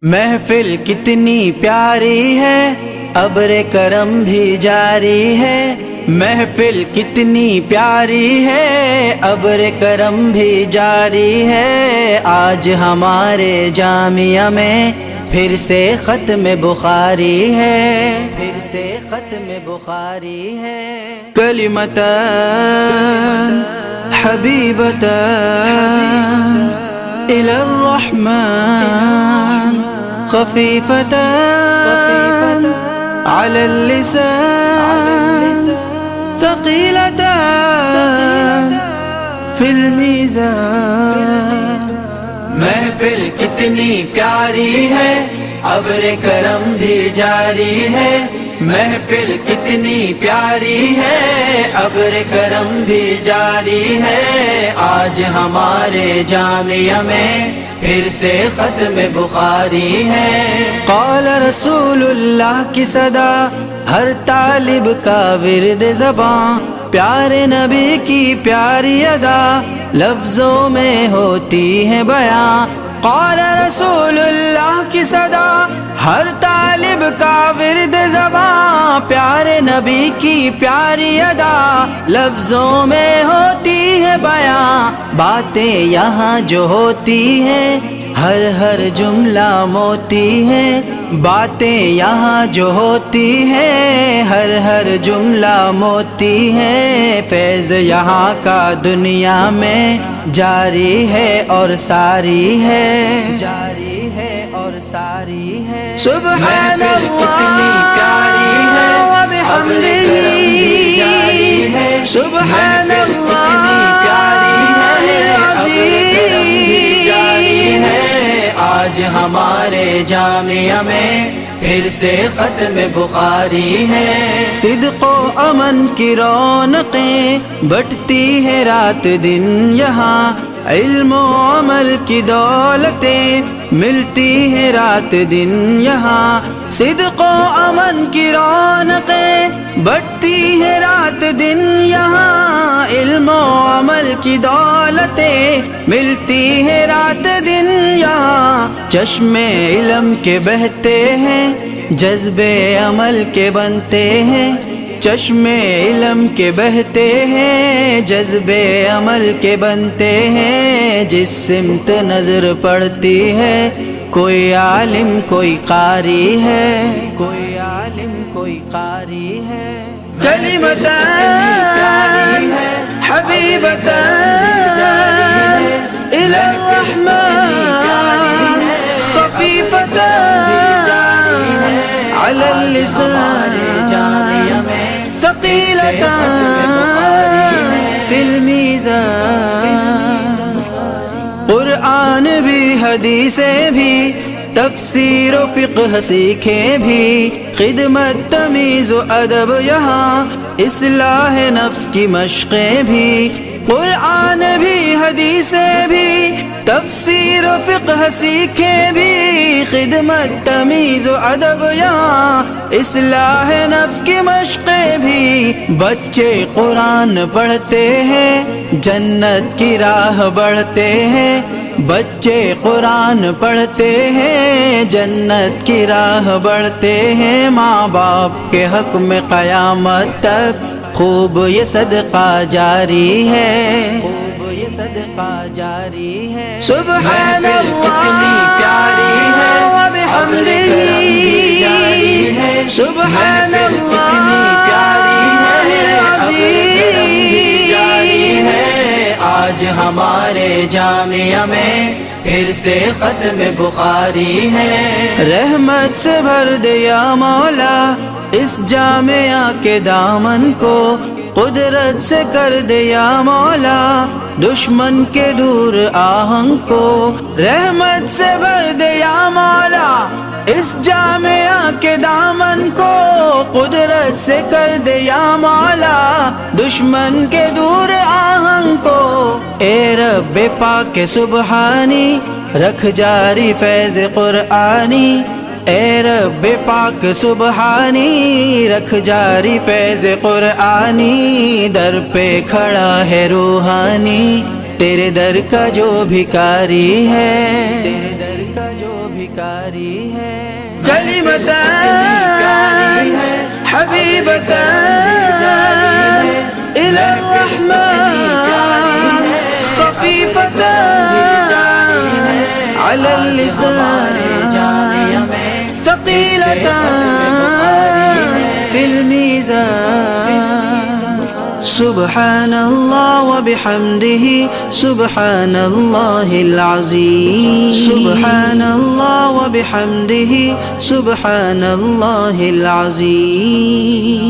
محفل کتنی پیاری ہے، ابر کرم بھی جاری ہے۔ محفل کتنی پیاری ہے، ابر کرم بھی جاری ہے۔ آج ہمارے جامعہ میں پھر سے ختم بخاری ہے، پھر سے ختم بخاری ہے۔ کلمتان حبیبتان إلى الرحمن خفيفتان على اللسان ثقيلتان في الميزان۔ محفل کتنی پیاری ہے، ابر کرم بھی جاری ہے۔ محفل کتنی پیاری ہے، ابر کرم بھی جاری ہے۔ آج ہمارے جامعہ میں پھر سے ختم بخاری ہے۔ قال رسول اللہ کی صدا، ہر طالب کا ورد زباں، پیارے نبی کی پیاری ادا لفظوں میں ہوتی ہے بیاں۔ قال رسول اللہ کی صدا، ہر طالب کا ورد زباں، پیارے نبی کی پیاری ادا لفظوں میں ہوتی ہے بیاں۔ باتیں یہاں جو ہوتی ہیں ہر ہر جملہ موتی ہے۔ باتیں یہاں جو ہوتی ہیں ہر ہر جملہ موتی ہے۔ فیض یہاں کا دنیا میں جاری ہے اور ساری ہے، جاری ہے اور ساری ہے۔ سبحان اللہ و بحمدہ، سبحان اللہ العظیم۔ آج ہمارے جامعہ میں پھر سے ختم بخاری ہے۔ صدق و امن کی رونقیں بٹتی ہے رات دن یہاں، علم و عمل کی دولتیں ملتی ہے رات دن یہاں۔ صدق و امن کی رونقیں بٹتی ہے رات دن یہاں، علم و عمل کی دولتیں ملتی ہے رات دن یہاں۔ چشمے علم کے بہتے ہیں، جذبے عمل کے بنتے ہیں۔ چشمے علم کے بہتے ہیں، جذبے عمل کے بنتے ہیں۔ جس سمت نظر پڑتی ہے کوئی عالم کوئی قاری ہے، کوئی عالم کوئی قاری ہے۔ کلمتان حبیبتان إلى الرحمن خفيفتان على اللسان ثقيلتان في الميزان۔ قرآن بھی حدیثیں بھی تفسیر و فقہ سیکھے بھی، خدمت تمیز و ادب یہاں اصلاح نفس کی مشقیں بھی۔ قرآن بھی حدیثیں بھی تفسیر و فقہ سیکھے بھی، خدمت تمیز و ادب یہاں اصلاح نفس کی مشقیں بھی۔ بچے قرآن پڑھتے ہیں جنت کی راہ بڑھتے ہیں۔ بچے قرآن پڑھتے ہیں جنت کی راہ بڑھتے ہیں۔ ماں باپ کے حق میں قیامت تک خوب یہ صدقہ جاری ہے، خوب یہ صدقہ جاری ہے۔ سبحان اللہ و بحمدہ، سبحان اللہ العظیم۔ آج ہمارے جامعہ میں پھر سے ختم بخاری ہے۔ رحمت سے بھر دیا مولا اس جامعہ کے دامن کو، قدرت سے کر دیا مولا دشمن کے دور آہنگ کو۔ رحمت سے بھر دیا مولا اس جامعہ کے دامن کو، قدرت سے کر دیا مولا دشمن کے دور آہنگ کو۔ اے رب پاک سبحانی رکھ جاری فیض قرآنی، اے رب پاک سبحانی رکھ جاری فیض قرآنی۔ در پہ کھڑا ہے روحانی تیرے در کا جو بھکاری ہے، تیرے در کا جو بھکاری جاری ہے كلمتان حبيبتان إلى الرحمن خفيفتان على اللسان ثقيلتان في الميزان سبحان الله وبحمده سبحان الله العظيم سبحان الله وبحمده سبحان الله العظيم